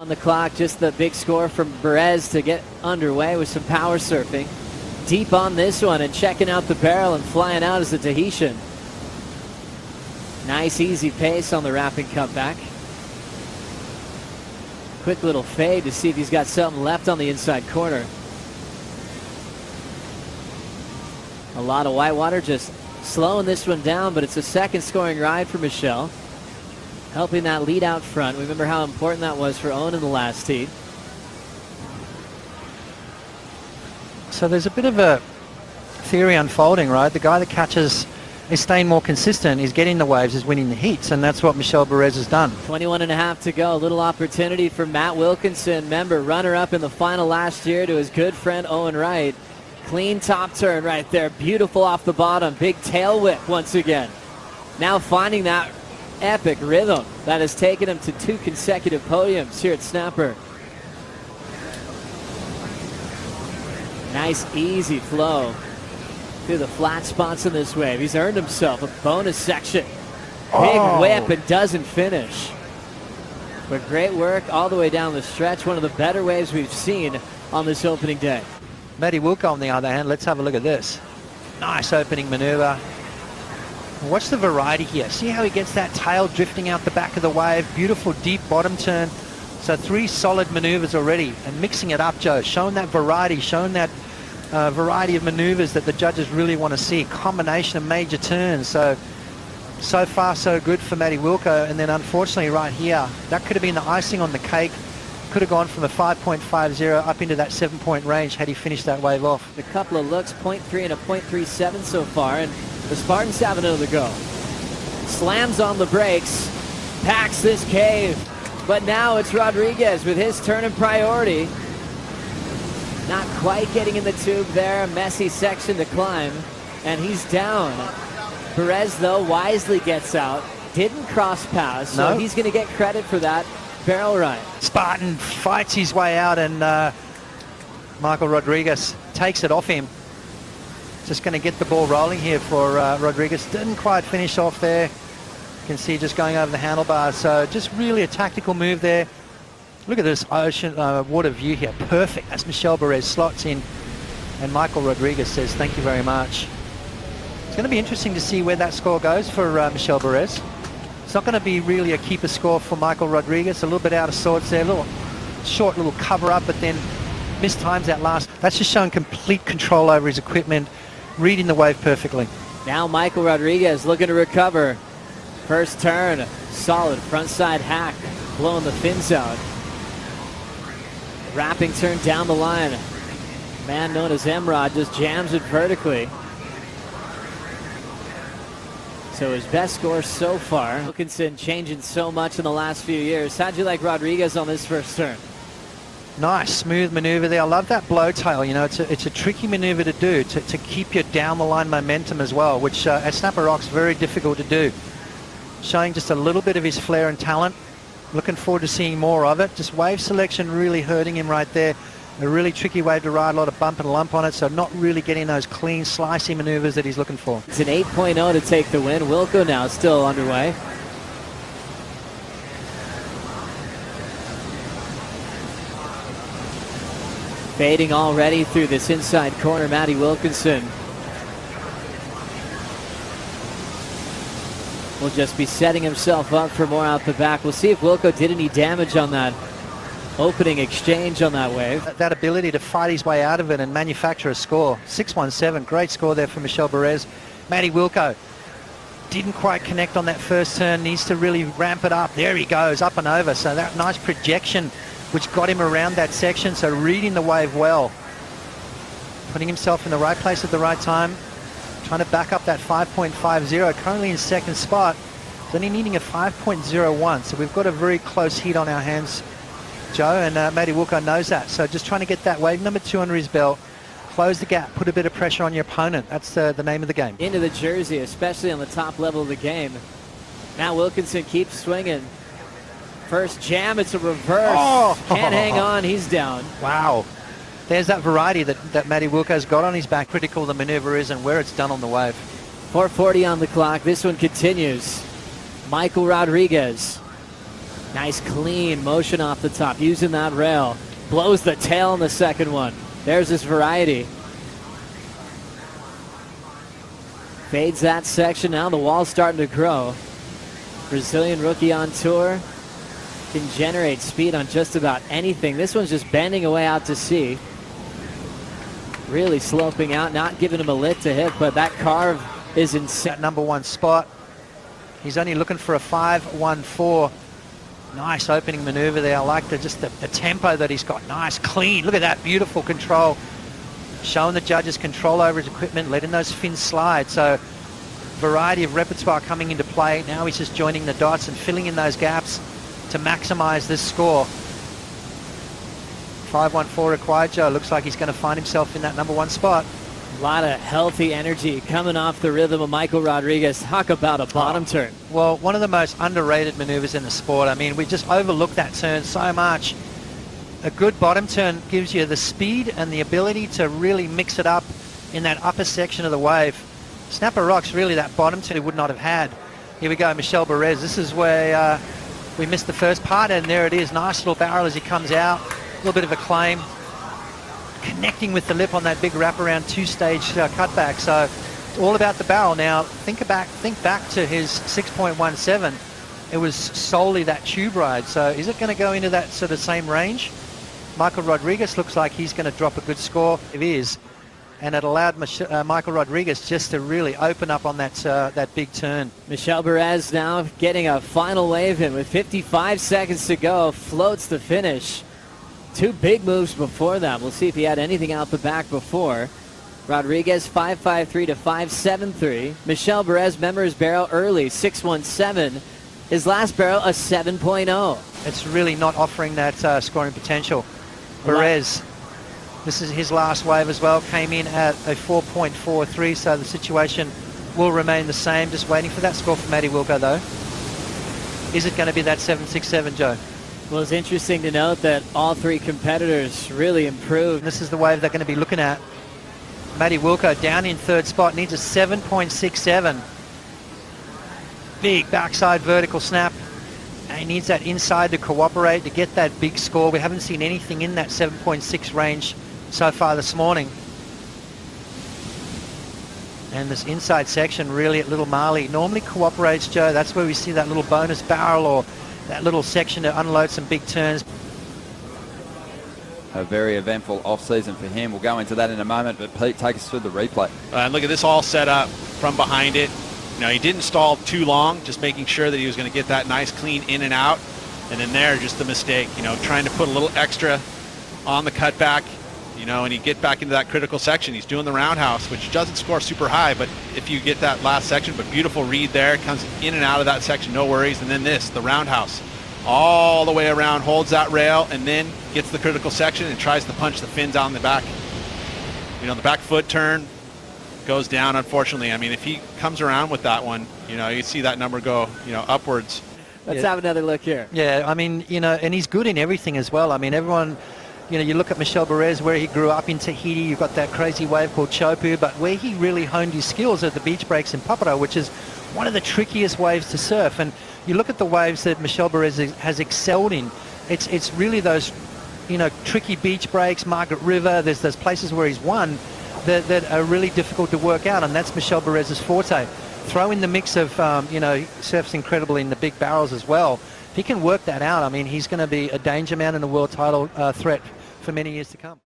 On the clock, just the big score from Bourez to get underway with some power surfing. Deep on this one and checking out the barrel and flying out as a Tahitian. Nice easy pace on the wrapping cutback. Quick little fade to see if he's got something left on the inside corner. A lot of whitewater just slowing this one down, but it's a second scoring ride for Michel. Helping that lead out front. Remember how important that was for Owen in the last heat. So there's a bit of a theory unfolding, right? The guy that catches is staying more consistent, is getting the waves, is winning the heats, and that's what Michel Bourez has done. 21.5 to go. A little opportunity for Matt Wilkinson, member runner-up in the final last year, to his good friend Owen Wright. Clean top turn right there. Beautiful off the bottom. Big tail whip once again. Now finding that epic rhythm that has taken him to 2 consecutive podiums here at Snapper. Nice easy flow through the flat spots in this wave. He's earned himself a bonus section. Big whip and doesn't finish. But great work all the way down the stretch. One of the better waves we've seen on this opening day. Matty Wilco, on the other hand, let's have a look at this. Nice opening maneuver. Watch the variety here. See how he gets that tail drifting out the back of the wave. Beautiful deep bottom turn. So 3 solid maneuvers already, and mixing it up, Joe, showing that variety, showing that variety of maneuvers that the judges really want to see. Combination of major turns. So far so good for Matty Wilco. And then unfortunately right here, that could have been the icing on the cake. Could have gone from a 5.50 up into that 7-point range had he finished that wave off. A couple of looks, 0.3 and a 0.37 so far, and the Spartans have another go. Slams on the brakes, packs this cave, but now it's Rodriguez with his turn in priority. Not quite getting in the tube there, a messy section to climb, and he's down. Bourez, though, wisely gets out, didn't cross pass, so he's going to get credit for that barrel ride. Spartan fights his way out, and Michael Rodriguez takes it off him. Just going to get the ball rolling here for Rodriguez. Didn't quite finish off there. You can see just going over the handlebars. So just really a tactical move there. Look at this ocean water view here. Perfect. That's Michel Bourez slots in. And Michael Rodriguez says, thank you very much. It's going to be interesting to see where that score goes for Michel Bourez. It's not going to be really a keeper score for Michael Rodriguez. A little bit out of sorts there. A little short little cover up, but then mistimes that last. That's just showing complete control over his equipment, reading the wave perfectly. Now Michael Rodriguez looking to recover. First turn, solid frontside hack, blowing the fins out. Wrapping turn down the line. Man known as Emrod just jams it vertically. So his best score so far. Wilkinson changing so much in the last few years. How'd you like Rodriguez on this first turn? Nice, smooth maneuver there. I love that blow tail. You know, it's a tricky maneuver to do, to keep your down the line momentum as well, which at Snapper Rock's very difficult to do. Showing just a little bit of his flair and talent. Looking forward to seeing more of it. Just wave selection really hurting him right there. A really tricky wave to ride, a lot of bump and lump on it, so not really getting those clean, slicey maneuvers that he's looking for. It's an 8.0 to take the win. Wilco now still underway. Fading already through this inside corner, Matty Wilkinson. Will just be setting himself up for more out the back. We'll see if Wilco did any damage on that opening exchange on that wave. That ability to fight his way out of it and manufacture a score. 6.17, great score there for Michel Bourez. Matty Wilco didn't quite connect on that first turn, needs to really ramp it up. There he goes, up and over. So that nice projection which got him around that section, so reading the wave well. Putting himself in the right place at the right time. Trying to back up that 5.50, currently in second spot. He's only needing a 5.01, so we've got a very close heat on our hands, Joe, and Matty Wilco knows that. So just trying to get that wave number 2 under his belt, close the gap, put a bit of pressure on your opponent. That's the name of the game. Into the jersey, especially on the top level of the game. Now Wilkinson keeps swinging. First jam, it's a reverse. Can't hang on, he's down. Wow. There's that variety that Matty Wilco's got on his back. Critical the maneuver is and where it's done on the wave. 4:40 on the clock. This one continues. Michael Rodriguez Nice clean motion off the top, using that rail. Blows the tail in the second one. There's his variety. Fades that section. Now the wall's starting to grow. Brazilian rookie on tour. Can generate speed on just about anything. This one's just bending away out to sea. Really sloping out, not giving him a lift to hit, but that carve is insane. That number one spot. He's only looking for a 5-1-4. Nice opening maneuver there. I like the tempo that he's got. Nice, clean. Look at that beautiful control. Showing the judges control over his equipment, letting those fins slide. So variety of repertoire coming into play. Now he's just joining the dots and filling in those gaps to maximize this score. 5-1-4 required, Joe. Looks like he's going to find himself in that number one spot. A lot of healthy energy coming off the rhythm of Michael Rodriguez. Talk about a bottom turn. Well, one of the most underrated maneuvers in the sport. I mean, we just overlook that turn so much. A good bottom turn gives you the speed and the ability to really mix it up in that upper section of the wave. Snapper Rocks, really, that bottom turn he would not have had. Here we go, Michel Bourez. This is where we missed the first part, and there it is. Nice little barrel as he comes out. A little bit of a claim. Connecting with the lip on that big wraparound two-stage cutback. So it's all about the barrel. Now, think back to his 6.17. It was solely that tube ride. So is it going to go into that sort of same range? Michael Rodriguez looks like he's going to drop a good score. It is. And it allowed Michael Rodriguez just to really open up on that big turn. Michel Bourez now getting a final wave in with 55 seconds to go. Floats the finish. Two big moves before that. We'll see if he had anything out the back before. Rodriguez 5.53 to 5.73. Michel Bourez, remember his barrel early, 6.17. His last barrel, a 7.0. It's really not offering that scoring potential. Bourez, this is his last wave as well, came in at a 4.43, so the situation will remain the same. Just waiting for that score from Matty Wilco, though. Is it going to be that 7.67, Joe? Well, it's interesting to note that all three competitors really improved. This is the wave they're going to be looking at. Matty Wilco down in third spot, needs a 7.67. Big backside vertical snap. And he needs that inside to cooperate to get that big score. We haven't seen anything in that 7.6 range so far this morning. And this inside section really at Little Marley normally cooperates, Joe. That's where we see that little bonus barrel or that little section to unload some big turns. A very eventful off-season for him. We'll go into that in a moment, but Pete, take us through the replay. And look at this all set up from behind it. You know, he didn't stall too long, just making sure that he was going to get that nice clean in and out. And then there, just the mistake, you know, trying to put a little extra on the cutback, you know, and you get back into that critical section. He's doing the roundhouse, which doesn't score super high, but if you get that last section, but beautiful read there, comes in and out of that section, no worries. And then this, the roundhouse, all the way around, holds that rail, and then gets the critical section and tries to punch the fins out in the back. You know, the back foot turn goes down, unfortunately. I mean, if he comes around with that one, you know, you see that number go, you know, upwards. Let's have another look here. Yeah, I mean, you know, and he's good in everything as well. I mean, everyone, you know, you look at Michel Bourez, where he grew up in Tahiti, you've got that crazy wave called Chopu, but where he really honed his skills are the beach breaks in Paparo, which is one of the trickiest waves to surf. And you look at the waves that Michel Bourez has excelled in, it's really those, you know, tricky beach breaks, Margaret River, there's those places where he's won that are really difficult to work out, and that's Michel Bourez's forte. Throw in the mix of, you know, he surfs incredibly in the big barrels as well. If he can work that out, I mean, he's going to be a danger man and a world title threat for many years to come.